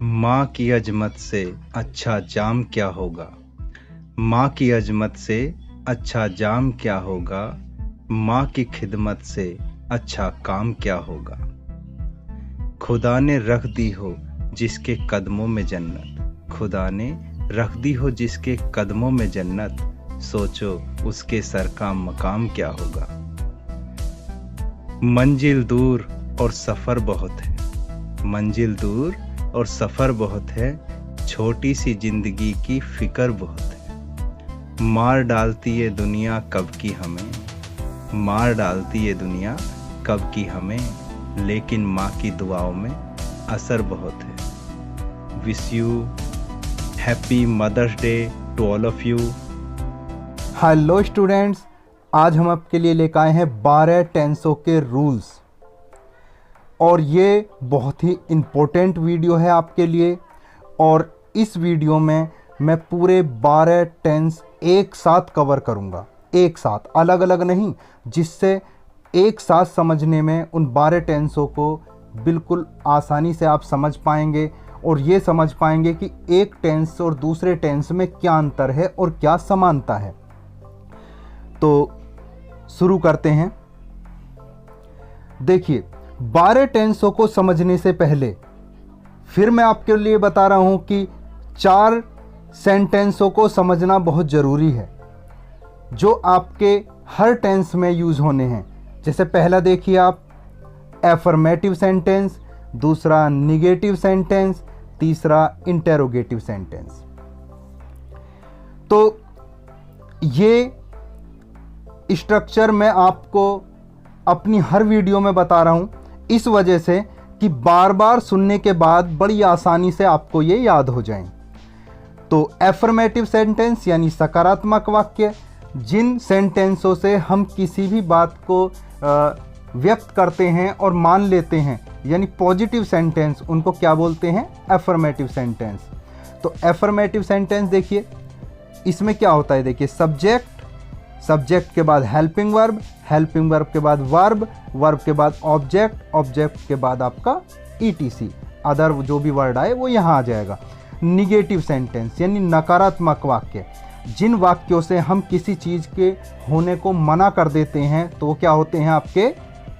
माँ की अजमत से अच्छा जाम क्या होगा। माँ की अजमत से अच्छा जाम क्या होगा। माँ की खिदमत से अच्छा काम क्या होगा। खुदा ने रख दी हो जिसके कदमों में जन्नत, खुदा ने रख दी हो जिसके कदमों में जन्नत, सोचो उसके सर का मकाम क्या होगा। मंजिल दूर और सफ़र बहुत है, मंजिल दूर और सफ़र बहुत है, छोटी सी जिंदगी की फिक्र बहुत है। मार डालती है दुनिया कब की हमें, मार डालती है दुनिया कब की हमें, लेकिन माँ की दुआओं में असर बहुत है। Wish you happy Mother's Day to all of you. Hello students, आज हम आपके लिए लेकर आए हैं 12 टेंसों के रूल्स और ये बहुत ही इम्पोर्टेंट वीडियो है आपके लिए। और इस वीडियो में मैं पूरे 12 टेंस एक साथ कवर करूँगा, एक साथ, अलग अलग नहीं, जिससे एक साथ समझने में उन 12 टेंसों को बिल्कुल आसानी से आप समझ पाएंगे और ये समझ पाएंगे कि एक टेंस और दूसरे टेंस में क्या अंतर है और क्या समानता है। तो शुरू करते हैं। देखिए, 12 टेंसों को समझने से पहले फिर मैं आपके लिए बता रहा हूं कि 4 सेंटेंसों को समझना बहुत ज़रूरी है जो आपके हर टेंस में यूज़ होने हैं। जैसे पहला देखिए आप, एफर्मेटिव सेंटेंस, दूसरा निगेटिव सेंटेंस, तीसरा इंटेरोगेटिव सेंटेंस। तो ये स्ट्रक्चर मैं आपको अपनी हर वीडियो में बता रहा हूं, इस वजह से कि बार बार सुनने के बाद बड़ी आसानी से आपको ये याद हो जाएं। तो एफर्मेटिव सेंटेंस यानी सकारात्मक वाक्य, जिन सेंटेंसों से हम किसी भी बात को व्यक्त करते हैं और मान लेते हैं, यानी पॉजिटिव सेंटेंस, उनको क्या बोलते हैं? Affirmative sentence. तो एफर्मेटिव सेंटेंस देखिए, इसमें क्या होता है? देखिए, सब्जेक्ट, सब्जेक्ट के बाद हेल्पिंग वर्ब, हेल्पिंग वर्ब के बाद वर्ब, वर्ब के बाद ऑब्जेक्ट, ऑब्जेक्ट के बाद आपका ईटीसी, अदर जो भी वर्ड आए वो यहाँ आ जाएगा। निगेटिव सेंटेंस यानी नकारात्मक वाक्य, जिन वाक्यों से हम किसी चीज़ के होने को मना कर देते हैं तो वो क्या होते हैं? आपके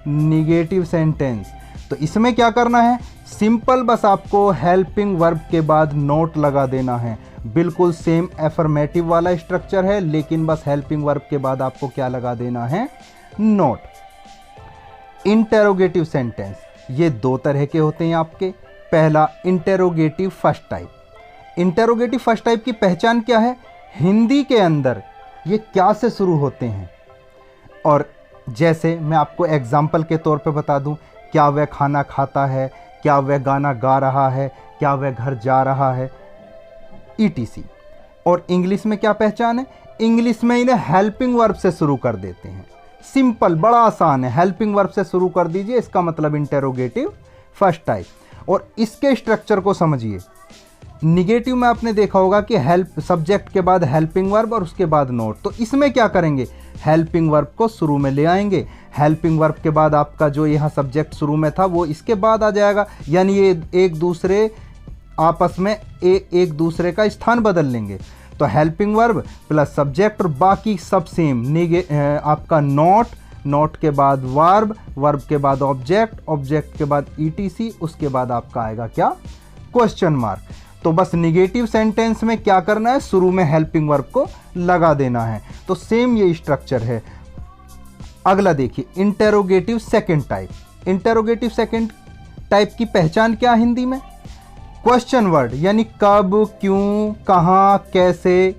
निगेटिव सेंटेंस। तो इसमें क्या करना है? सिंपल, बस आपको हेल्पिंग वर्ब के बाद नोट लगा देना है। बिल्कुल सेम एफर्मेटिव वाला स्ट्रक्चर है, लेकिन बस हेल्पिंग वर्ब के बाद आपको क्या लगा देना है? नोट। इंटेरोगेटिव सेंटेंस, ये 2 तरह के होते हैं आपके। पहला, interrogative first type. Interrogative first type की पहचान क्या है? हिंदी के अंदर ये क्या से शुरू होते हैं। और जैसे मैं आपको एग्जाम्पल के तौर पे बता दूं, क्या वह खाना खाता है, क्या वह गाना गा रहा है, क्या वह घर जा रहा है, ईटीसी। और इंग्लिश में क्या पहचान है? इंग्लिश में इन्हें हेल्पिंग वर्ब से शुरू कर देते हैं। सिंपल, बड़ा आसान है, हेल्पिंग वर्ब से शुरू कर दीजिए, इसका मतलब इंटेरोगेटिव फर्स्ट टाइप। और इसके स्ट्रक्चर को समझिए। निगेटिव में आपने देखा होगा कि हेल्प, सब्जेक्ट के बाद हेल्पिंग वर्ब और उसके बाद नोट। तो इसमें क्या करेंगे? हेल्पिंग वर्ब को शुरू में ले आएंगे, हेल्पिंग वर्ब के बाद आपका जो यहाँ सब्जेक्ट शुरू में था वो इसके बाद आ जाएगा, यानी ये एक दूसरे आपस में एक दूसरे का स्थान बदल लेंगे। तो हेल्पिंग वर्ब प्लस सब्जेक्ट और बाकी सब सेम। आपका नोट, नोट के बाद वर्ब, वर्ब के बाद ऑब्जेक्ट, ऑब्जेक्ट के बाद ईटीसी, उसके बाद आपका आएगा क्या? Question mark. तो बस निगेटिव सेंटेंस में क्या करना है? शुरू में हेल्पिंग वर्ब को लगा देना है। तो सेम ये स्ट्रक्चर है। अगला देखिए, interrogative second type. Interrogative second type की पहचान क्या हिंदी में? क्वेश्चन वर्ड, यानी कब, क्यों, कहाँ, कैसे,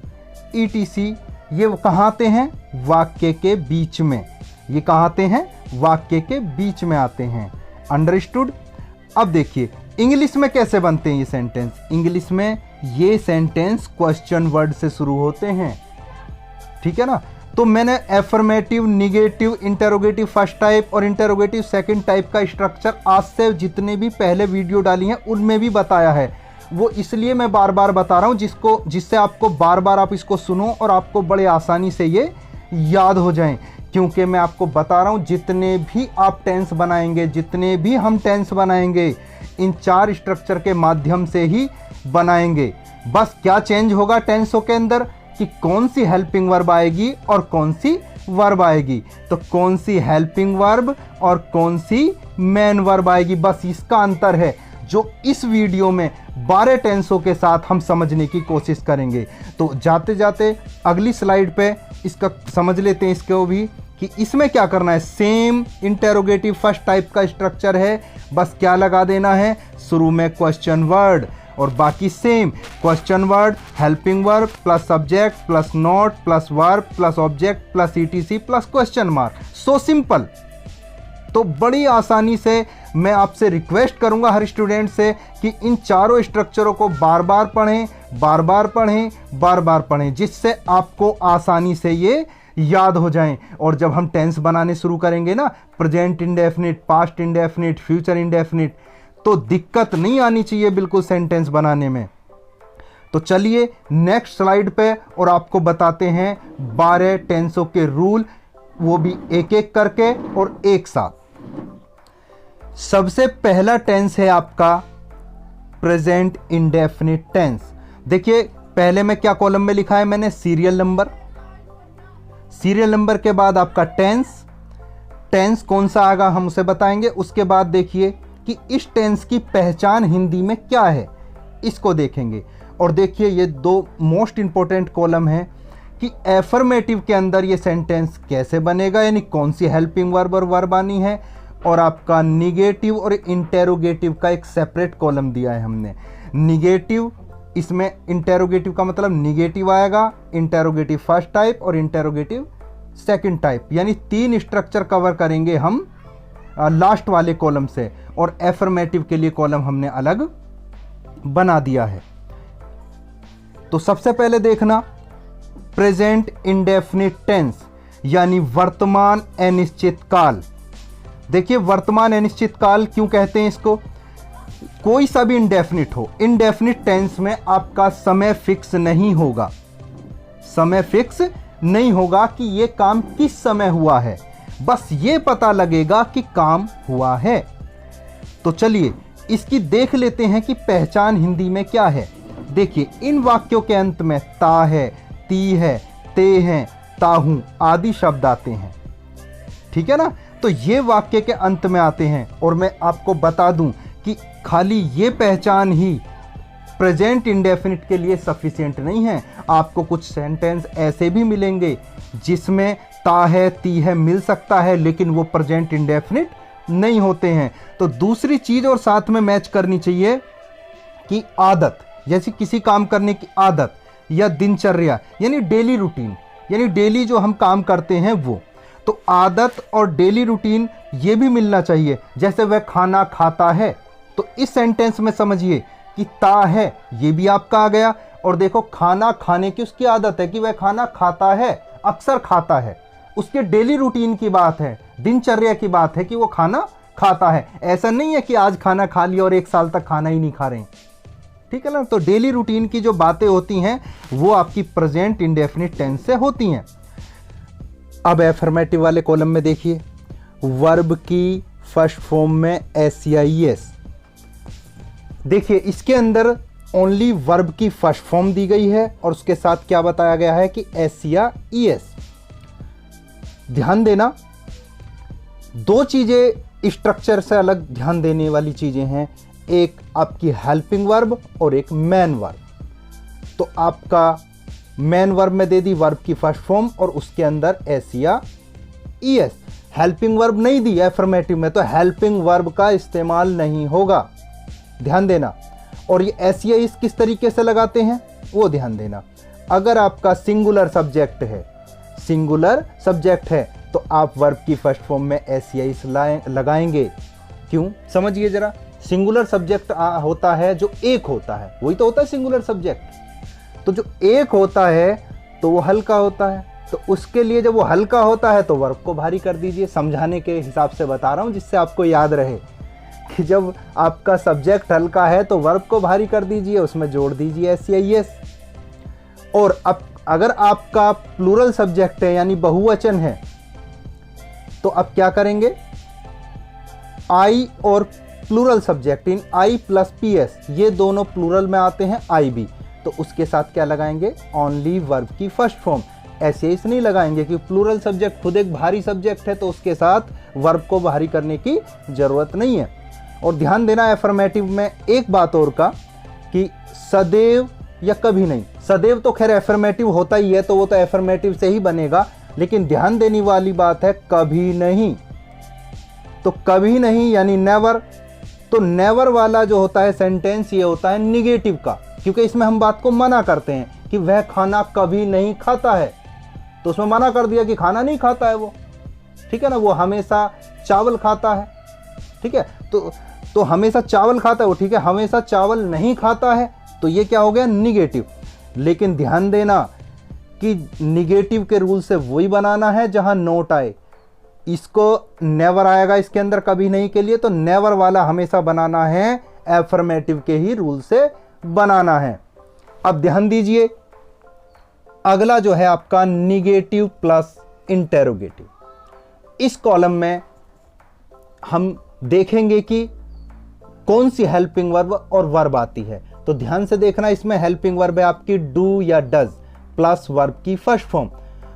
ईटीसी। ये कहाँ आते हैं? वाक्य के बीच में। ये कहाँ आते हैं? वाक्य के बीच में आते हैं। अंडरस्टूड? अब देखिए, इंग्लिश में कैसे बनते हैं ये सेंटेंस। इंग्लिश में ये सेंटेंस क्वेश्चन वर्ड से शुरू होते हैं, ठीक है ना। तो मैंने affirmative, negative, interrogative first type और इंटेरोगेटिव सेकंड टाइप का स्ट्रक्चर आज से जितने भी पहले वीडियो डाली हैं उनमें भी बताया है। वो इसलिए मैं बार बार बता रहा हूँ जिससे आपको बार बार आप इसको सुनो और आपको बड़े आसानी से ये याद हो जाएं। क्योंकि मैं आपको बता रहा हूँ, जितने भी आप टेंस बनाएंगे, जितने भी हम टेंस बनाएंगे, इन 4 स्ट्रक्चर के माध्यम से ही बनाएंगे। बस क्या चेंज होगा टेंसों के अंदर कि कौन सी हेल्पिंग वर्ब आएगी और कौन सी वर्ब आएगी। तो कौन सी हेल्पिंग वर्ब और कौन सी मेन वर्ब आएगी, बस इसका अंतर है जो इस वीडियो में 12 टेंसों के साथ हम समझने की कोशिश करेंगे। तो जाते जाते अगली स्लाइड पे इसका समझ लेते हैं इसको भी कि इसमें क्या करना है। सेम इंटेरोगेटिव फर्स्ट टाइप का स्ट्रक्चर है, बस क्या लगा देना है शुरू में क्वेश्चन वर्ड, और बाकी same question word, helping verb plus subject plus not plus verb plus object plus etc plus question mark. So simple. तो बड़ी आसानी से मैं आपसे रिक्वेस्ट करूंगा हर स्टूडेंट से कि इन चारों स्ट्रक्चरों को बार बार पढ़ें, बार बार पढ़ें, बार बार पढ़ें, जिससे आपको आसानी से ये याद हो जाएं। और जब हम टेंस बनाने शुरू करेंगे ना, present indefinite, past indefinite, future indefinite, तो दिक्कत नहीं आनी चाहिए बिल्कुल सेंटेंस बनाने में। तो चलिए नेक्स्ट स्लाइड पे और आपको बताते हैं 12 टेंसों के रूल, वो भी एक एक करके और एक साथ। सबसे पहला टेंस है आपका प्रेजेंट इंडेफिनिट टेंस। देखिए पहले में क्या कॉलम में लिखा है मैंने, सीरियल नंबर, सीरियल नंबर के बाद आपका टेंस, टेंस कौन सा आएगा हम उसे बताएंगे। उसके बाद देखिए कि इस टेंस की पहचान हिंदी में क्या है, इसको देखेंगे। और देखिए ये 2 मोस्ट इंपॉर्टेंट कॉलम है कि एफर्मेटिव के अंदर ये सेंटेंस कैसे बनेगा, यानी कौन सी हेल्पिंग वर्ब और वर्ब आनी है, और आपका निगेटिव और इंटेरोगेटिव का एक सेपरेट कॉलम दिया है हमने। निगेटिव, इसमें इंटेरोगेटिव का मतलब निगेटिव आएगा, इंटेरोगेटिव फर्स्ट टाइप और इंटेरोगेटिव सेकंड टाइप, यानी 3 स्ट्रक्चर कवर करेंगे हम लास्ट वाले कॉलम से, और एफर्मेटिव के लिए कॉलम हमने अलग बना दिया है। तो सबसे पहले देखना प्रेजेंट इंडेफिनिट टेंस, यानी वर्तमान अनिश्चित काल। देखिए वर्तमान अनिश्चित काल क्यों कहते हैं इसको, कोई सा भी इंडेफिनिट हो, इंडेफिनिट टेंस में आपका समय फिक्स नहीं होगा, समय फिक्स नहीं होगा कि ये काम किस समय हुआ है, बस ये पता लगेगा कि काम हुआ है। तो चलिए इसकी देख लेते हैं कि पहचान हिंदी में क्या है। देखिए इन वाक्यों के अंत में ता है, ती है, ते हैं, ताहू आदि शब्द आते हैं, ठीक है ना। तो ये वाक्य के अंत में आते हैं, और मैं आपको बता दूं कि खाली ये पहचान ही प्रेजेंट इंडेफिनिट के लिए सफिशिएंट नहीं है। आपको कुछ सेंटेंस ऐसे भी मिलेंगे जिसमें ता है, ती है मिल सकता है, लेकिन वो प्रेजेंट इंडेफिनिट नहीं होते हैं। तो दूसरी चीज और साथ में मैच करनी चाहिए कि आदत, जैसे किसी काम करने की आदत या दिनचर्या, यानी डेली रूटीन, यानी डेली जो हम काम करते हैं वो। तो आदत और डेली रूटीन ये भी मिलना चाहिए। जैसे वह खाना खाता है, तो इस सेंटेंस में समझिए कि ता है ये भी आपका आ गया, और देखो खाना खाने की उसकी आदत है कि वह खाना खाता है, अक्सर खाता है, उसके डेली रूटीन की बात है, दिनचर्या की बात है कि वो खाना खाता है। ऐसा नहीं है कि आज खाना खा लिया और 1 साल तक खाना ही नहीं खा रहे हैं, ठीक है ना। तो डेली रूटीन की जो बातें होती हैं वो आपकी प्रेजेंट इंडेफिनिट टेंस से होती हैं। अब एफर्मेटिव वाले कॉलम में देखिए, वर्ब की फर्स्ट फॉर्म में SCIS। देखिए इसके अंदर ओनली वर्ब की फर्स्ट फॉर्म दी गई है, और उसके साथ क्या बताया गया है कि SCIS। ध्यान देना 2 चीजें स्ट्रक्चर से अलग ध्यान देने वाली चीजें हैं, एक आपकी हेल्पिंग वर्ब और एक मेन वर्ब। तो आपका मेन वर्ब में दे दी वर्ब की फर्स्ट फॉर्म और उसके अंदर SCIS। हेल्पिंग वर्ब नहीं दी एफर्मेटिव में, तो हेल्पिंग वर्ब का इस्तेमाल नहीं होगा, ध्यान देना। और ये SCIS किस तरीके से लगाते हैं वो ध्यान देना। अगर आपका सिंगुलर सब्जेक्ट है, सिंगुलर सब्जेक्ट है, तो आप वर्ब की फर्स्ट फॉर्म में SCIS लगाएंगे। क्यों, समझिए जरा। सिंगुलर सब्जेक्ट होता है जो एक होता है, वही तो होता है सिंगुलर सब्जेक्ट। तो जो एक होता है तो वो हल्का होता है, तो उसके लिए जब वो हल्का होता है तो वर्ब को भारी कर दीजिए। समझाने के हिसाब से बता रहा हूँ जिससे आपको याद रहे कि जब आपका सब्जेक्ट हल्का है तो वर्ब को भारी कर दीजिए, उसमें जोड़ दीजिए SCIS। और अब अगर आपका प्लूरल सब्जेक्ट है यानी बहुवचन है, तो अब क्या करेंगे, आई और plural subject in I plus P S, ये दोनों प्लूरल में आते हैं आई बी, तो उसके साथ क्या लगाएंगे, ओनली वर्ब की फर्स्ट फॉर्म। ऐसे ही नहीं लगाएंगे कि प्लूरल सब्जेक्ट खुद एक भारी सब्जेक्ट है तो उसके साथ वर्ब को भारी करने की जरूरत नहीं है। और ध्यान देना एफर्मेटिव में एक बात और का कि सदैव या कभी नहीं, सदैव तो खैर एफर्मेटिव होता ही है तो वो तो एफर्मेटिव से ही बनेगा, लेकिन ध्यान देने वाली बात है कभी नहीं। तो कभी नहीं यानी नेवर, तो नेवर वाला जो होता है सेंटेंस ये होता है निगेटिव का, क्योंकि इसमें हम बात को मना करते हैं कि वह खाना कभी नहीं खाता है, तो उसमें मना कर दिया कि खाना नहीं खाता है वो, ठीक है ना, वो हमेशा चावल खाता है, ठीक है, तो हमेशा चावल खाता है वो, ठीक है, हमेशा चावल नहीं खाता है, तो ये क्या हो गया, निगेटिव। लेकिन ध्यान देना कि निगेटिव के रूल से वही बनाना है जहां नोट आए, इसको नेवर आएगा इसके अंदर कभी नहीं के लिए, तो नेवर वाला हमेशा बनाना है एफर्मेटिव के ही रूल से बनाना है। अब ध्यान दीजिए अगला जो है आपका निगेटिव प्लस इंटेरोगेटिव। इस कॉलम में हम देखेंगे कि कौन सी हेल्पिंग वर्ब और वर्ब आती है, तो ध्यान से देखना, इसमें हेल्पिंग वर्ब है आपकी डू या डज प्लस वर्ब की फर्स्ट फॉर्म।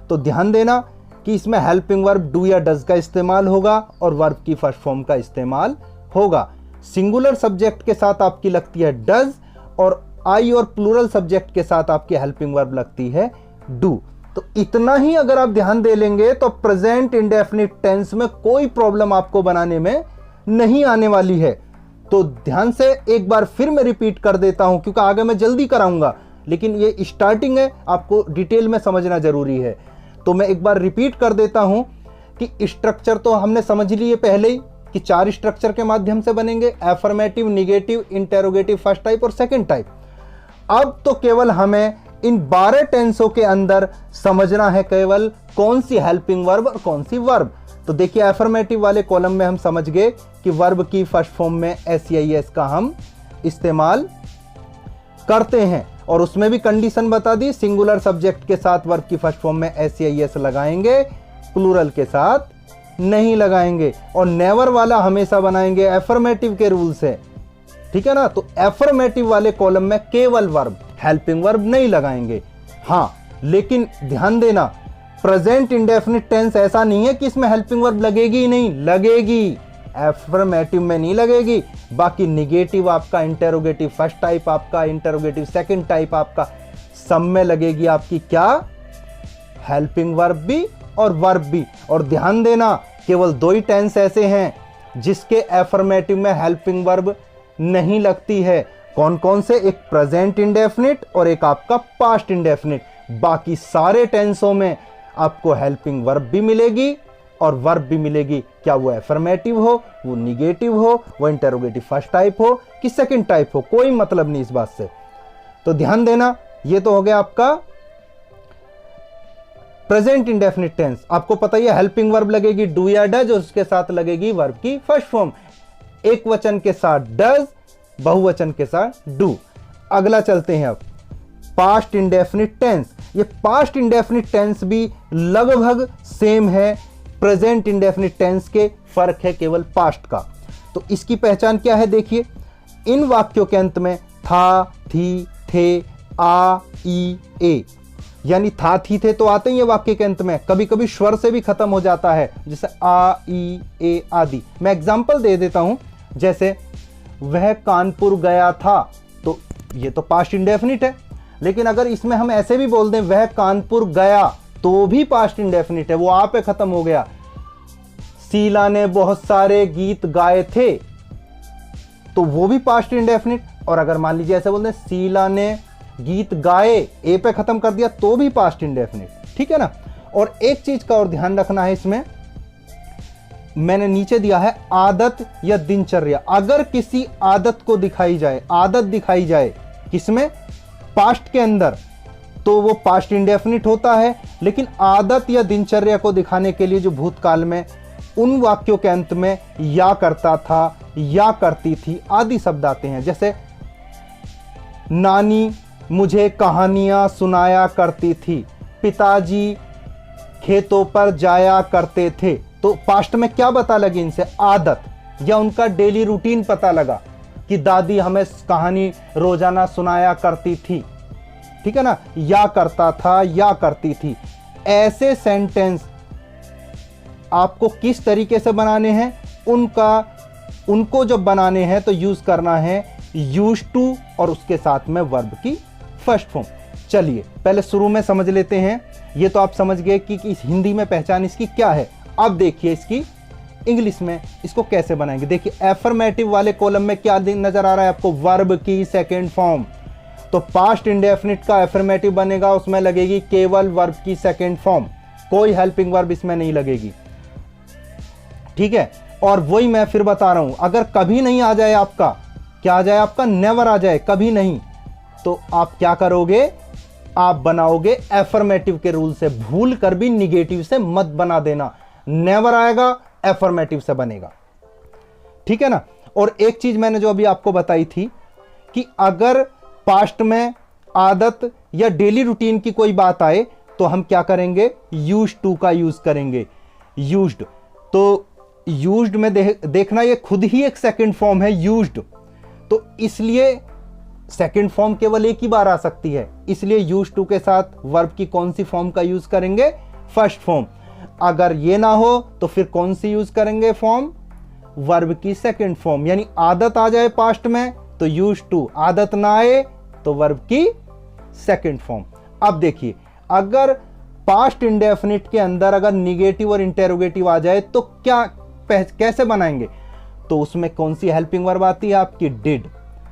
तो ध्यान देना कि इसमें हेल्पिंग वर्ब डू या डज का इस्तेमाल होगा और वर्ब की फर्स्ट फॉर्म का इस्तेमाल होगा। सिंगुलर सब्जेक्ट के साथ आपकी लगती है डज और आई और प्लूरल सब्जेक्ट के साथ आपकी हेल्पिंग वर्ब लगती है डू। तो इतना ही अगर आप ध्यान दे लेंगे तो प्रेजेंट इंडेफिनिट टेंस में कोई प्रॉब्लम आपको बनाने में नहीं आने वाली है। तो ध्यान से एक बार फिर मैं रिपीट कर देता हूं क्योंकि आगे मैं जल्दी कराऊंगा, लेकिन ये स्टार्टिंग है, आपको डिटेल में समझना जरूरी है। तो मैं एक बार रिपीट कर देता हूं कि स्ट्रक्चर तो हमने समझ लिए पहले ही कि 4 स्ट्रक्चर के माध्यम से बनेंगे, affirmative, negative, interrogative first type और सेकंड टाइप। अब तो केवल हमें इन 12 टेंसों के अंदर समझना है केवल कौन सी हेल्पिंग वर्ब और कौन सी वर्ब। तो देखिए एफर्मेटिव वाले कॉलम में हम समझ गए कि वर्ब की फर्स्ट फॉर्म में एस का हम इस्तेमाल करते हैं और उसमें भी कंडीशन बता दी, सिंगुलर सब्जेक्ट के साथ वर्ब की फर्स्ट फॉर्म में एस लगाएंगे, प्लूरल के साथ नहीं लगाएंगे, और नेवर वाला हमेशा बनाएंगे एफर्मेटिव के रूल से, ठीक है ना। तो एफर्मेटिव वाले कॉलम में केवल वर्ब, हेल्पिंग वर्ब नहीं लगाएंगे। हाँ, लेकिन ध्यान देना प्रेजेंट इंडेफिनिट टेंस ऐसा नहीं है कि इसमें हेल्पिंग वर्ब लगेगी ही नहीं, लगेगी, एफर्मेटिव में नहीं लगेगी। बाकी निगेटिव आपका, इंटेरोगेटिव फर्स्ट टाइप आपका, इंटेरोगेटिव सेकंड टाइप आपका, सब में लगेगी आपकी क्या, हेल्पिंग वर्ब भी और वर्ब भी। और ध्यान देना केवल 2 ही टेंस ऐसे हैं जिसके एफर्मेटिव में हेल्पिंग वर्ब नहीं लगती है। कौन कौन से, एक प्रेजेंट इंडेफिनिट और एक आपका पास्ट इंडेफिनिट। बाकी सारे टेंसों में आपको हेल्पिंग वर्ब भी मिलेगी और वर्ब भी मिलेगी, क्या वो एफर्मेटिव हो, वो निगेटिव हो, वो इंटेरोगेटिव फर्स्ट टाइप हो कि सेकंड टाइप हो, कोई मतलब नहीं इस बात से। तो ध्यान देना, ये तो हो गया आपका प्रेजेंट इंडेफिनिट टेंस। आपको पता ही है हेल्पिंग वर्ब लगेगी डू या डज और उसके साथ लगेगी वर्ब की फर्स्ट फॉर्म, एक वचन के साथ डज, बहुवचन के साथ डू। अगला चलते हैं अब पास्ट इंडेफिनिट टेंस। ये पास्ट इंडेफिनिट टेंस भी लगभग सेम है प्रेजेंट इंडेफिनिट टेंस के, फर्क है केवल पास्ट का। तो इसकी पहचान क्या है, देखिए इन वाक्यों के अंत में था, थी, थे, आ, ई, ए, यानी था, थी, थे तो आते ही है वाक्य के अंत में, कभी कभी स्वर से भी खत्म हो जाता है, जैसे आ, ई, ए आदि। मैं एग्जांपल दे देता हूं, जैसे वह कानपुर गया था, तो ये तो पास्ट इंडेफिनिट है, लेकिन अगर इसमें हम ऐसे भी बोल दें वह कानपुर गया, तो भी पास्ट इंडेफिनिट है, वो आ पे खत्म हो गया। शीला ने बहुत सारे गीत गाए थे, तो वो भी पास्ट इंडेफिनिट। और अगर मान लीजिए ऐसे बोल दें शीला ने गीत गाए, ए पे खत्म कर दिया, तो भी पास्ट इंडेफिनिट, ठीक है ना। और एक चीज का और ध्यान रखना है, इसमें मैंने नीचे दिया है आदत या दिनचर्या। अगर किसी आदत को दिखाई जाए, आदत दिखाई जाए किसमें, पास्ट के अंदर, तो वो पास्ट इंडेफिनिट होता है। लेकिन आदत या दिनचर्या को दिखाने के लिए जो भूतकाल में उन वाक्यों के अंत में या करता था, या करती थी आदि शब्द आते हैं, जैसे नानी मुझे कहानियां सुनाया करती थी, पिताजी खेतों पर जाया करते थे। तो पास्ट में क्या पता लगी इनसे, आदत, या उनका डेली रूटीन पता लगा कि दादी हमें कहानी रोजाना सुनाया करती थी, ठीक है ना, या करता था या करती थी। ऐसे सेंटेंस आपको किस तरीके से बनाने हैं, उनको जब बनाने हैं तो यूज करना है यूज टू और उसके साथ में वर्ब की फर्स्ट फॉर्म। चलिए पहले शुरू में समझ लेते हैं। ये तो आप समझ गए कि इस हिंदी में पहचान इसकी क्या है। अब देखिए इसकी इंग्लिश में इसको कैसे बनाएंगे। देखिए एफर्मेटिव वाले कॉलम में क्या नजर आ रहा है आपको, वर्ब की सेकंड फॉर्म। तो पास्ट इंडेफिनिट का एफर्मेटिव बनेगा, उसमें लगेगी केवल वर्ब की सेकंड फॉर्म, कोई हेल्पिंग वर्ब इसमें नहीं लगेगी, ठीक है। और वही मैं फिर बता रहा हूं, अगर कभी नहीं आ जाए आपका, क्या आ जाए आपका, नेवर आ जाए, कभी नहीं, तो आप क्या करोगे, आप बनाओगे एफर्मेटिव के रूल से। भूल कर भी निगेटिव से मत बना देना, नेवर आएगा एफर्मेटिव से बनेगा, ठीक है ना। और एक चीज मैंने जो अभी आपको बताई थी कि अगर पास्ट में आदत या डेली रूटीन की कोई बात आए तो हम क्या करेंगे, यूज्ड टू का यूज करेंगे। यूज्ड, तो यूज्ड में देखना ये खुद ही एक सेकंड फॉर्म है यूज्ड, तो इसलिए सेकंड फॉर्म केवल एक ही बार आ सकती है, इसलिए यूज्ड टू के साथ वर्ब की कौन सी फॉर्म का यूज करेंगे, फर्स्ट फॉर्म। अगर ये ना हो तो फिर कौन सी यूज करेंगे फॉर्म, वर्ब की सेकंड फॉर्म। यानी आदत आ जाए पास्ट में तो यूज्ड टू, आदत ना आए तो वर्ब की सेकंड फॉर्म। अब देखिए अगर पास्ट इंडेफिनिट के अंदर अगर निगेटिव और इंटेरोगेटिव आ जाए तो कैसे बनाएंगे, तो उसमें कौन सी हेल्पिंग वर्ब आती है आपकी, डिड।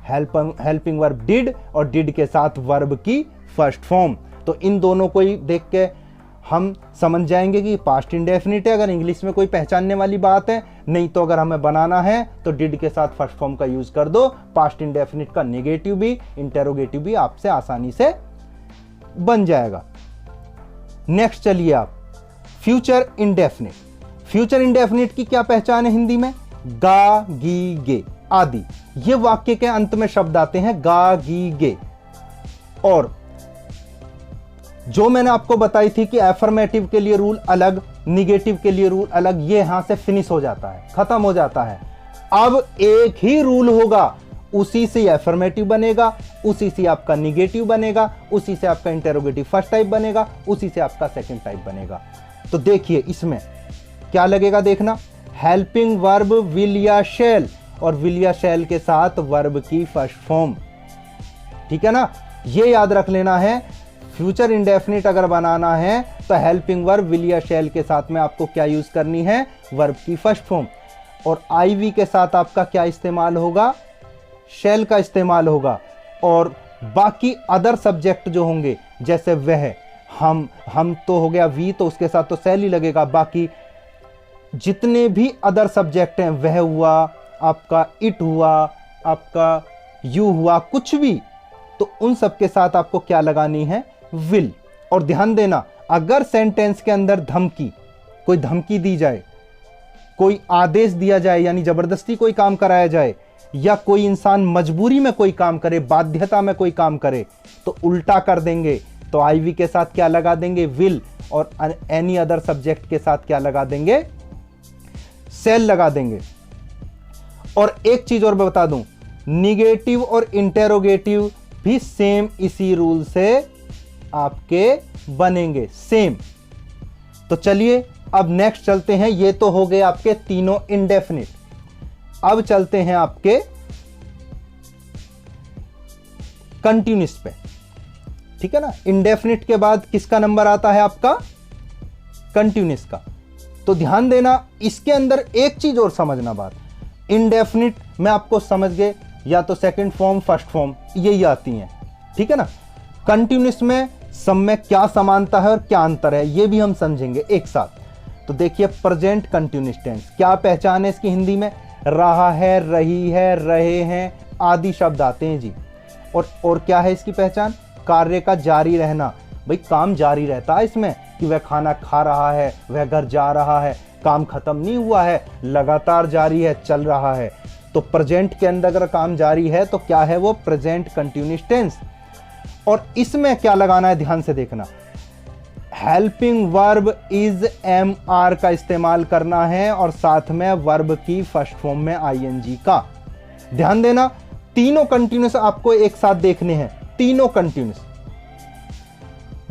हेल्पिंग वर्ब डिड और डिड के साथ वर्ब की फर्स्ट फॉर्म। तो इन दोनों को ही देख के हम समझ जाएंगे कि पास्ट इंडेफिनिट है। अगर इंग्लिश में कोई पहचानने वाली बात है, नहीं तो अगर हमें बनाना है तो डिड के साथ फर्स्ट फॉर्म का यूज कर दो। पास्ट इंडेफिनिट का नेगेटिव भी इंटेरोगेटिव भी आपसे आसानी से बन जाएगा। नेक्स्ट चलिए आप, फ्यूचर इंडेफिनिट। फ्यूचर इंडेफिनिट की क्या पहचान है हिंदी में, गा गी गे आदि। ये वाक्य के अंत में शब्द आते हैं गा गी गे। और जो मैंने आपको बताई थी कि एफर्मेटिव के लिए रूल अलग, निगेटिव के लिए रूल अलग, ये यहां से फिनिश हो जाता है, खत्म हो जाता है। अब एक ही रूल होगा, उसी से एफर्मेटिव बनेगा, उसी से आपका निगेटिव बनेगा, उसी से आपका इंटेरोगेटिव फर्स्ट टाइप बनेगा, उसी से आपका सेकंड टाइप बनेगा। तो देखिए इसमें क्या लगेगा, देखना, हेल्पिंग वर्ब विल या शैल, और विल या शैल के साथ वर्ब की फर्स्ट फॉर्म, ठीक है ना। ये याद रख लेना है, फ्यूचर इंडेफिनिट अगर बनाना है तो हेल्पिंग वर्ब विल या शैल के साथ में आपको क्या यूज करनी है, वर्ब की फर्स्ट फॉर्म। और आईवी के साथ आपका क्या इस्तेमाल होगा, शैल का इस्तेमाल होगा। और बाकी अदर सब्जेक्ट जो होंगे, जैसे वह, हम तो हो गया वी, तो उसके साथ तो शैल ही लगेगा। बाकी जितने भी अदर सब्जेक्ट हैं, वह हुआ आपका, इट हुआ आपका, यू हुआ, कुछ भी, तो उन सब के साथ आपको क्या लगानी है, विल। और ध्यान देना, अगर सेंटेंस के अंदर धमकी, कोई धमकी दी जाए, कोई आदेश दिया जाए, यानी जबरदस्ती कोई काम कराया जाए, या कोई इंसान मजबूरी में कोई काम करे, बाध्यता में कोई काम करे, तो उल्टा कर देंगे। तो आईवी के साथ क्या लगा देंगे, विल, और एनी अदर सब्जेक्ट के साथ क्या लगा देंगे, सेल लगा देंगे। और एक चीज और मैं बता दूं, निगेटिव और इंटेरोगेटिव भी सेम इसी रूल से आपके बनेंगे, सेम। तो चलिए अब नेक्स्ट चलते हैं। ये तो हो गए आपके तीनों इंडेफिनिट। अब चलते हैं आपके कंटिन्यूस पे, ठीक है ना। इंडेफिनिट के बाद किसका नंबर आता है आपका, कंटिन्यूस का। तो ध्यान देना, इसके अंदर एक चीज और समझना बात, इंडेफिनिट में आपको समझ गए, या तो सेकंड फॉर्म फर्स्ट फॉर्म यही आती हैं, ठीक है ना। कंटिन्यूस में सब में क्या समानता है और क्या अंतर है, ये भी हम समझेंगे एक साथ। तो देखिए प्रेजेंट कंटिन्यूस टेंस, क्या पहचान है इसकी हिंदी में, रहा है, रही है, रहे हैं आदि शब्द आते हैं जी। और क्या है इसकी पहचान, कार्य का जारी रहना। भाई काम जारी रहता है इसमें, कि वह खाना खा रहा है, वह घर जा रहा है, काम खत्म नहीं हुआ है, लगातार जारी है, चल रहा है। तो प्रेजेंट के अंदर अगर काम जारी है तो क्या है वो, प्रेजेंट कंटिन्यूस टेंस। और इसमें क्या लगाना है, ध्यान से देखना, हेल्पिंग वर्ब इज MR का इस्तेमाल करना है और साथ में वर्ब की फर्स्ट फॉर्म में ING का। ध्यान देना, तीनों कंटिन्यूस आपको एक साथ देखने हैं, तीनों कंटिन्यूस।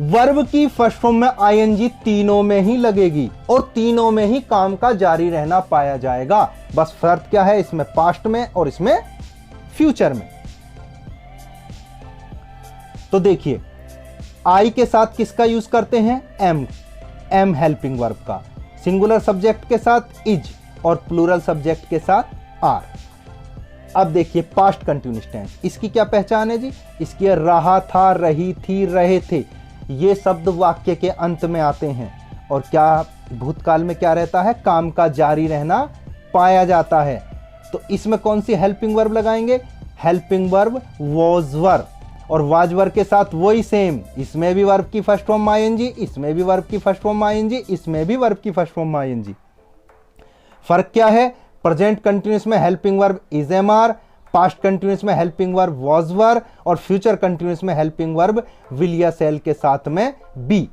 वर्ब की फर्स्ट फॉर्म में ING तीनों में ही लगेगी और तीनों में ही काम का जारी रहना पाया जाएगा। बस फर्क क्या है, इसमें पास्ट में और इसमें फ्यूचर में। तो देखिए, आई के साथ किसका यूज करते हैं, एम हेल्पिंग वर्ब का, सिंगुलर सब्जेक्ट के साथ इज और प्लूरल सब्जेक्ट के साथ आर। अब देखिए पास्ट कंटिन्यूअस टेंस, इसकी क्या पहचान है जी, इसकी रहा था, रही थी, रहे थे, ये शब्द वाक्य के अंत में आते हैं और क्या भूतकाल में क्या रहता है, काम का जारी रहना पाया जाता है। तो इसमें कौन सी हेल्पिंग वर्ब लगाएंगे, हेल्पिंग वर्ब वॉज वर, और वाज वर के साथ वही सेम, इसमें भी वर्ब की फर्स्ट फॉर्म ING, इसमें भी वर्ब की फर्स्ट फॉर्म ING, इसमें भी वर्ब की फर्स्ट फॉर्म ING। फर्क क्या है, प्रेजेंट कंटिन्यूअस में helping verb is MR, past continuous में हेल्पिंग वर्ब वॉज वर और फ्यूचर कंटिन्यूअस में हेल्पिंग वर्ब विल या शैल के साथ में बी।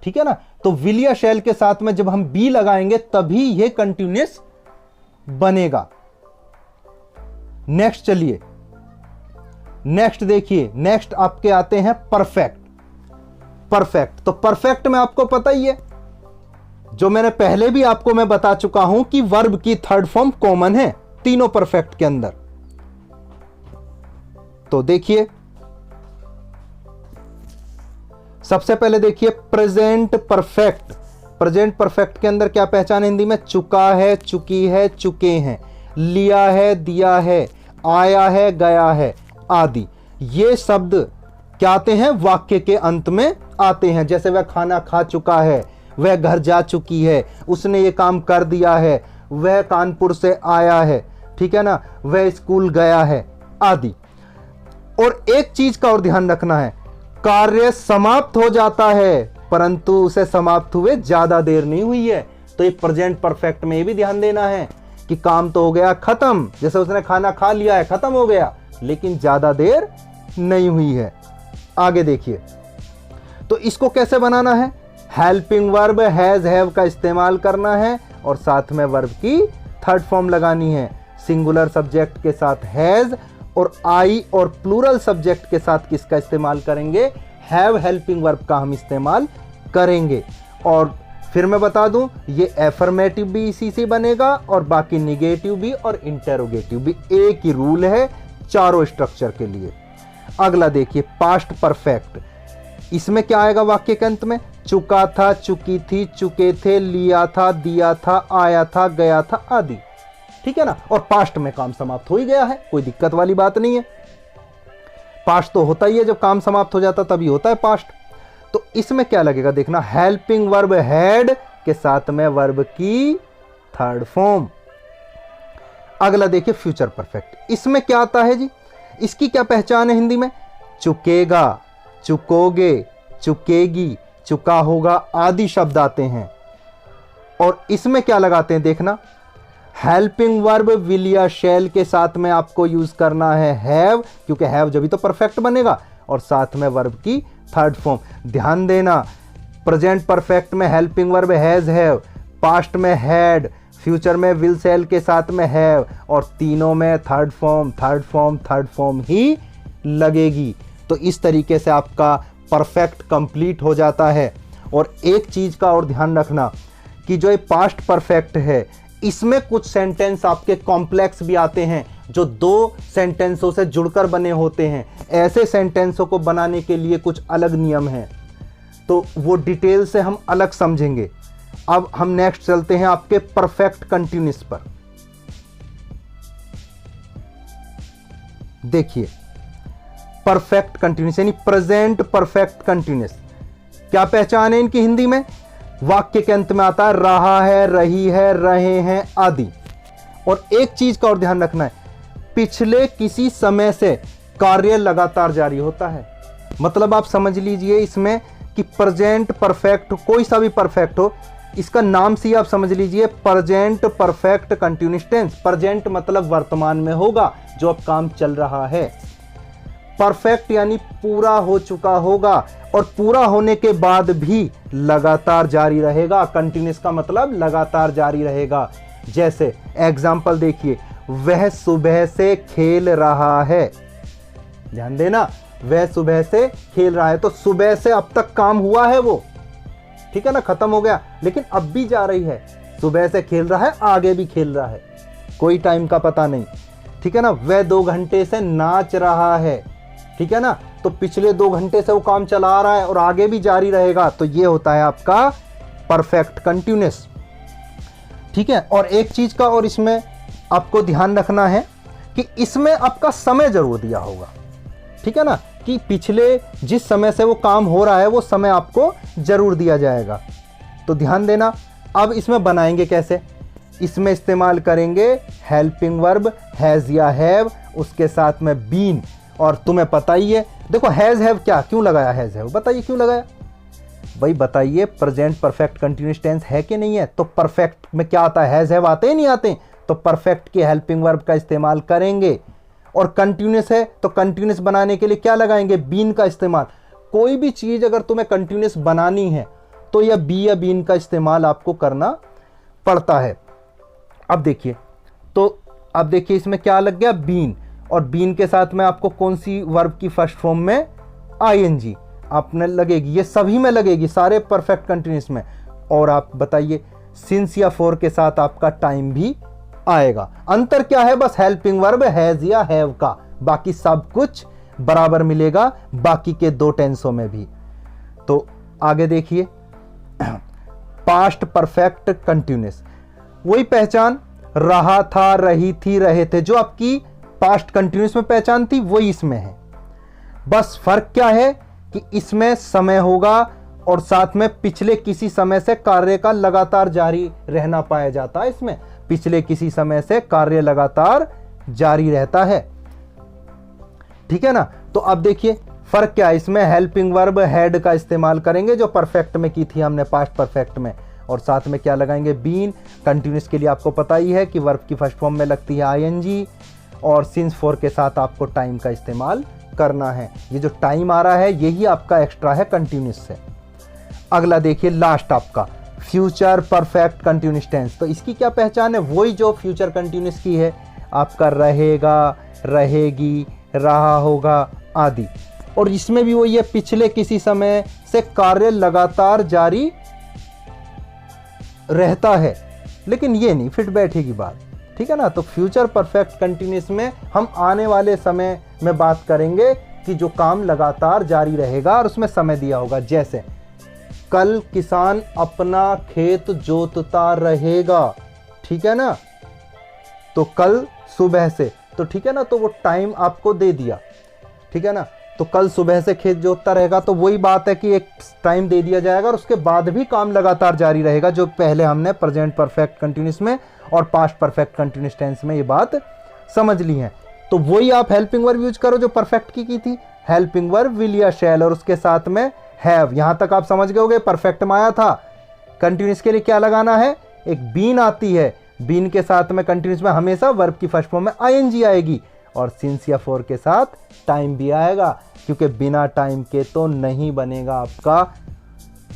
ठीक है ना, तो विल या शैल के साथ में जब हम बी लगाएंगे तभी ये कंटिन्यूअस बनेगा। नेक्स्ट चलिए, नेक्स्ट देखिए, नेक्स्ट आपके आते हैं परफेक्ट। परफेक्ट, तो परफेक्ट में आपको पता ही है, जो मैंने पहले भी आपको मैं बता चुका हूं कि वर्ब की थर्ड फॉर्म कॉमन है तीनों परफेक्ट के अंदर। तो देखिए, सबसे पहले देखिए प्रेजेंट परफेक्ट। प्रेजेंट परफेक्ट के अंदर क्या पहचान है हिंदी में, चुका है, चुकी है, चुके हैं, लिया है, दिया है, आया है, गया है आदि। ये शब्द क्या आते हैं, वाक्य के अंत में आते हैं। जैसे वह खाना खा चुका है, वह घर जा चुकी है, उसने ये काम कर दिया है, वह कानपुर से आया है, ठीक है ना, वह स्कूल गया है आदि। और एक चीज का और ध्यान रखना है, कार्य समाप्त हो जाता है परंतु उसे समाप्त हुए ज्यादा देर नहीं हुई है। तो ये प्रेजेंट परफेक्ट में भी ध्यान देना है कि काम तो हो गया खत्म, जैसे उसने खाना खा लिया है, खत्म हो गया, लेकिन ज्यादा देर नहीं हुई है। आगे देखिए, तो इसको कैसे बनाना है, हेल्पिंग वर्ब हैज हैव का इस्तेमाल करना है और साथ में वर्ब की थर्ड फॉर्म लगानी है। सिंगुलर सब्जेक्ट के साथ हैज और आई और प्लूरल सब्जेक्ट के साथ किसका इस्तेमाल करेंगे, हैव हेल्पिंग वर्ब का हम इस्तेमाल करेंगे। और फिर मैं बता दूं, ये एफर्मेटिव भी इसी से बनेगा और बाकी निगेटिव भी और इंटेरोगेटिव भी, एक ही रूल है चारों स्ट्रक्चर के लिए। अगला देखिए पास्ट परफेक्ट, इसमें क्या आएगा वाक्य के अंत में, चुका था, चुकी थी, चुके थे, लिया था, दिया था, आया था, गया था आदि। ठीक है ना, और पास्ट में काम समाप्त हो ही गया है, कोई दिक्कत वाली बात नहीं है। पास्ट तो होता ही है, जब काम समाप्त हो जाता तभी होता है पास्ट। तो इसमें क्या लगेगा देखना, हेल्पिंग वर्ब हैड के साथ में वर्ब की थर्ड फॉर्म। अगला देखिए फ्यूचर परफेक्ट, इसमें क्या आता है जी, इसकी क्या पहचान है हिंदी में, चुकेगा, चुकोगे, चुकेगी, चुका होगा आदि शब्द आते हैं। और इसमें क्या लगाते हैं देखना, हेल्पिंग वर्ब विल या शैल के साथ में आपको यूज करना है हैव, क्योंकि हैव जब भी तो परफेक्ट बनेगा, और साथ में वर्ब की थर्ड फॉर्म। ध्यान देना, प्रेजेंट परफेक्ट में helping verb has have, past में हैड, फ्यूचर में विल शैल के साथ में हैव, और तीनों में third form third form third form ही लगेगी। तो इस तरीके से आपका परफेक्ट कंप्लीट हो जाता है। और एक चीज का और ध्यान रखना कि जो ये पास्ट परफेक्ट है, इसमें कुछ सेंटेंस आपके कॉम्प्लेक्स भी आते हैं जो दो सेंटेंसों से जुड़कर बने होते हैं। ऐसे सेंटेंसों को बनाने के लिए कुछ अलग नियम हैं, तो वो डिटेल से हम अलग समझेंगे। अब हम नेक्स्ट चलते हैं आपके परफेक्ट कंटिन्यूअस पर। देखिए परफेक्ट कंटिन्यूअस यानी प्रेजेंट परफेक्ट कंटिन्यूअस, क्या पहचान है इनकी हिंदी में, वाक्य के अंत में आता है रहा है, रही है, रहे हैं आदि। और एक चीज का और ध्यान रखना है, पिछले किसी समय से कार्य लगातार जारी होता है। मतलब आप समझ लीजिए इसमें कि प्रेजेंट परफेक्ट, कोई सा भी परफेक्ट हो, इसका नाम से ही आप समझ लीजिए present perfect continuous tense. Present मतलब वर्तमान में होगा, जो अब काम चल रहा है। परफेक्ट यानी पूरा हो चुका होगा, और पूरा होने के बाद भी लगातार जारी रहेगा। कंटिन्यूस का मतलब लगातार जारी रहेगा। जैसे एग्जाम्पल देखिए, वह सुबह से खेल रहा है। ध्यान देना, वह सुबह से खेल रहा है, तो सुबह से अब तक काम हुआ है वो, ठीक है ना, खत्म हो गया, लेकिन अब भी जा रही है। सुबह से खेल रहा है, आगे भी खेल रहा है, कोई टाइम का पता नहीं, ठीक है ना। वह 2 घंटे से नाच रहा है, ठीक है ना, तो पिछले 2 घंटे से वो काम चला रहा है और आगे भी जारी रहेगा, तो ये होता है आपका परफेक्ट कंटिन्यूस, ठीक है। और एक चीज का और इसमें आपको ध्यान रखना है कि इसमें आपका समय जरूर दिया होगा, ठीक है ना, कि पिछले जिस समय से वो काम हो रहा है वो समय आपको जरूर दिया जाएगा। तो ध्यान देना। अब इसमें बनाएंगे कैसे, इसमें इस्तेमाल करेंगे हेल्पिंग वर्ब हैज या हैव, उसके साथ में बीन। और तुम्हें पता ही है, देखो हैज हैव क्या क्यों लगाया, हैज हैव बताइए क्यों लगाया भाई, बताइए। प्रेजेंट परफेक्ट कंटिन्यूअस टेंस है कि नहीं है, तो परफेक्ट में क्या आता है, हैज हैव आते ही नहीं आते, तो परफेक्ट के हेल्पिंग वर्ब का इस्तेमाल करेंगे। और कंटिन्यूअस है तो कंटिन्यूअस बनाने के लिए क्या लगाएंगे, बीन का इस्तेमाल। कोई भी चीज अगर तुम्हें कंटिन्यूअस बनानी है तो यह बी या बीन का इस्तेमाल आपको करना पड़ता है। अब देखिए, तो अब देखिए इसमें क्या लग गया, बीन, और बीन के साथ में आपको कौन सी वर्ब की फर्स्ट फॉर्म में, आईएनजी आपने लगेगी, ये सभी में लगेगी, सारे परफेक्ट कंटिन्यूअस में। और आप बताइए सिंस या फॉर के साथ आपका टाइम भी आएगा। अंतर क्या है, बस हेल्पिंग वर्ब हैज या हैव का, बाकी सब कुछ बराबर मिलेगा बाकी के 2 टेंसों में भी। तो आगे देखिए, पास्ट परफेक्ट कंटिन्यूअस, वही पहचान, रहा था, रही थी, रहे थे, जो आपकी पास्ट कंटिन्यूअस में पहचान थी वही इसमें है। बस फर्क क्या है कि इसमें समय होगा और साथ में पिछले किसी समय से कार्य का लगातार जारी रहना पाया जाता है। इसमें पिछले किसी समय से कार्य लगातार जारी रहता है, ठीक है ना। तो अब देखिए फर्क क्या है, इसमें हेल्पिंग वर्ब हैड का इस्तेमाल करेंगे जो परफेक्ट में की थी हमने, पास्ट परफेक्ट में, और साथ में क्या लगाएंगे, बीन। कंटिन्यूअस के लिए आपको पता ही है कि वर्ब की फर्स्ट फॉर्म में लगती है आईएनजी, और सिंस फॉर के साथ आपको टाइम का इस्तेमाल करना है। ये जो टाइम आ रहा है यही आपका एक्स्ट्रा है कंटिन्यूअस से। अगला देखिए, लास्ट आपका फ्यूचर परफेक्ट कंटिन्यूअस टेंस। तो इसकी क्या पहचान है, वही जो फ्यूचर कंटिन्यूअस की है, आपका रहेगा, रहेगी, रहा होगा आदि। और इसमें भी वही है, पिछले किसी समय से कार्य लगातार जारी रहता है, लेकिन ये नहीं फिट बैठेगी बात, ठीक है ना। तो फ्यूचर परफेक्ट कंटिन्यूअस में हम आने वाले समय में बात करेंगे कि जो काम लगातार जारी रहेगा और उसमें समय दिया होगा। जैसे कल किसान अपना खेत जोतता रहेगा, ठीक है ना, तो कल सुबह से, तो ठीक है ना, तो वो टाइम आपको दे दिया, ठीक है ना। तो कल सुबह से खेत जोतता रहेगा, तो वही बात है कि एक टाइम दे दिया जाएगा और उसके बाद भी काम लगातार जारी रहेगा, जो पहले हमने प्रेजेंट परफेक्ट कंटिन्यूअस में और पास्ट परफेक्ट कंटिन्यूअस टेंस में ये बात समझ ली है। तो वही आप हेल्पिंग वर्ब यूज करो जो परफेक्ट की थी, हेल्पिंग वर्ब विल या शैल, और उसके साथ में हैव। यहां तक आप समझ गए होंगे, परफेक्ट में आया था। कंटिन्यूअस के लिए क्या लगाना है, एक बीन आती है, बीन के साथ में कंटिन्यूअस में हमेशा वर्ब की फर्स्ट फॉर्म में आईएनजी आएगी, और सिंस या फॉर के साथ टाइम भी आएगा, क्योंकि बिना टाइम के तो नहीं बनेगा आपका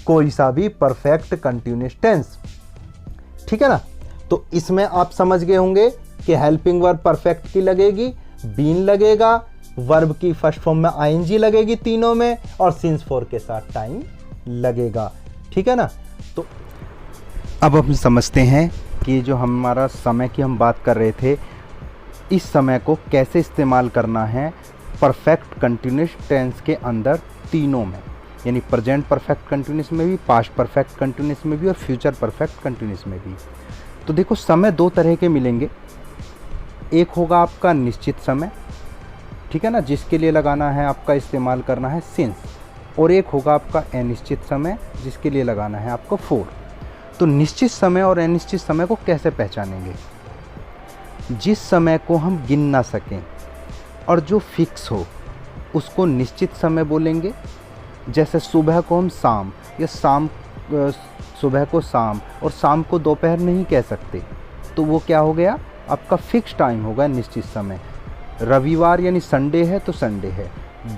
कोई सा भी परफेक्ट कंटिन्यूअस टेंस, ठीक है ना। तो इसमें आप समझ गए होंगे कि हेल्पिंग वर्ब परफेक्ट की लगेगी, बीन लगेगा, वर्ब की फर्स्ट फॉर्म में आईएनजी लगेगी तीनों में, और सिंस फॉर के साथ टाइम लगेगा, ठीक है ना। तो अब हम समझते हैं कि जो हमारा समय की हम बात कर रहे थे, इस समय को कैसे इस्तेमाल करना है परफेक्ट कंटिन्यूअस टेंस के अंदर तीनों में, यानी प्रेजेंट परफेक्ट कंटिन्यूअस में भी, पास्ट परफेक्ट कंटिन्यूअस में भी, और फ्यूचर परफेक्ट कंटिन्यूअस में भी। तो देखो समय 2 तरह के मिलेंगे, एक होगा आपका निश्चित समय, ठीक है ना, जिसके लिए लगाना है आपका इस्तेमाल करना है सिंस, और एक होगा आपका अनिश्चित समय जिसके लिए लगाना है आपको फॉर। तो निश्चित समय और अनिश्चित समय को कैसे पहचानेंगे, जिस समय को हम गिन ना सकें और जो फिक्स हो उसको निश्चित समय बोलेंगे। जैसे सुबह को हम शाम, या सुबह को शाम और शाम को दोपहर नहीं कह सकते, तो वो क्या हो गया, आपका फिक्स टाइम होगा निश्चित समय। रविवार यानी संडे है तो संडे है,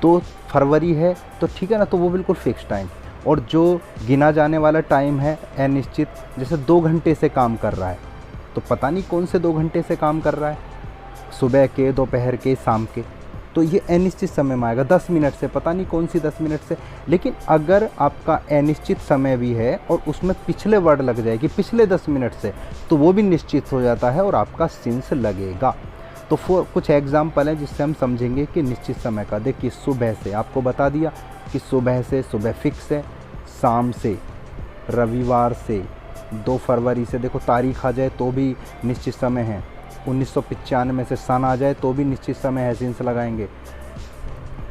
2 फरवरी है तो ठीक है ना, तो वो बिल्कुल फिक्स टाइम। और जो गिना जाने वाला टाइम है अनिश्चित, जैसे 2 घंटे से काम कर रहा है, तो पता नहीं कौन से 2 घंटे से काम कर रहा है, सुबह के, दोपहर के, शाम के, तो ये अनिश्चित समय में आएगा। 10 मिनट से, पता नहीं कौन सी 10 मिनट से। लेकिन अगर आपका अनिश्चित समय भी है और उसमें पिछले वर्ड लग जाए कि पिछले 10 मिनट से, तो वो भी निश्चित हो जाता है और आपका सिंस लगेगा। तो कुछ एग्जाम्पल है जिससे हम समझेंगे कि निश्चित समय का। देखिए, सुबह से आपको बता दिया कि सुबह से, सुबह फिक्स है। शाम से, रविवार से, 2 फरवरी से, देखो तारीख आ जाए तो भी निश्चित समय है। 1995 से सन आ जाए तो भी निश्चित समय है, सिंस लगाएंगे।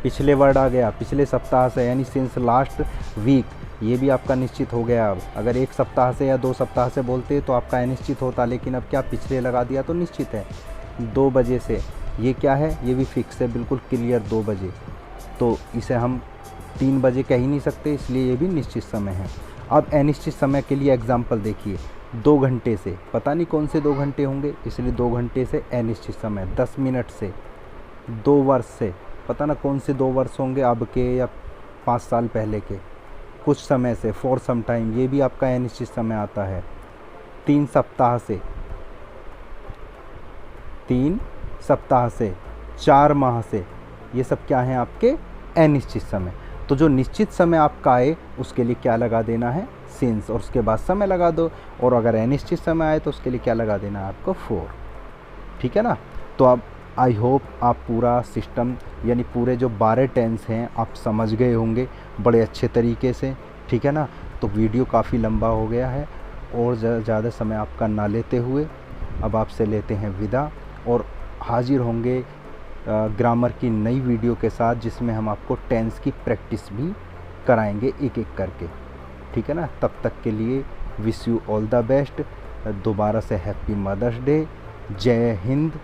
पिछले वर्ड आ गया, पिछले सप्ताह से, यानी सिंस लास्ट वीक, ये भी आपका निश्चित हो गया। अब अगर 1 सप्ताह से या 2 सप्ताह से बोलते तो आपका अनिश्चित होता, लेकिन अब क्या पिछले लगा दिया तो निश्चित है। 2 बजे से, ये क्या है, ये भी फिक्स है, बिल्कुल क्लियर 2 बजे, तो इसे हम 3 बजे कह ही नहीं सकते, इसलिए ये भी निश्चित समय है। अब अनिश्चित समय के लिए एग्जाम्पल देखिए, 2 घंटे से, पता नहीं कौन से 2 घंटे होंगे, इसलिए 2 घंटे से अनिश्चित समय। 10 मिनट से, 2 वर्ष से, पता ना कौन से 2 वर्ष होंगे, अब के या 5 साल पहले के। कुछ समय से, फॉर सम टाइम, ये भी आपका अनिश्चित समय आता है। 3 सप्ताह से, 3 सप्ताह से, 4 माह से, ये सब क्या हैं आपके अनिश्चित समय। तो जो निश्चित समय आपका आए उसके लिए क्या लगा देना है, सिंस, और उसके बाद समय लगा दो। और अगर अनिश्चित समय आए तो उसके लिए क्या लगा देना है आपको, फॉर। ठीक है ना। तो अब आई होप आप पूरा सिस्टम, यानी पूरे जो 12 टेंस हैं आप समझ गए होंगे बड़े अच्छे तरीके से। ठीक है ना। तो वीडियो काफ़ी लंबा हो गया है और ज़्यादा समय आपका ना लेते हुए अब आपसे लेते हैं विदा, और हाजिर होंगे ग्रामर की नई वीडियो के साथ, जिसमें हम आपको टेंस की प्रैक्टिस भी कराएंगे एक एक करके। ठीक है ना। तब तक के लिए wish you all the best. दोबारा से हैप्पी मदर्स डे। जय हिंद।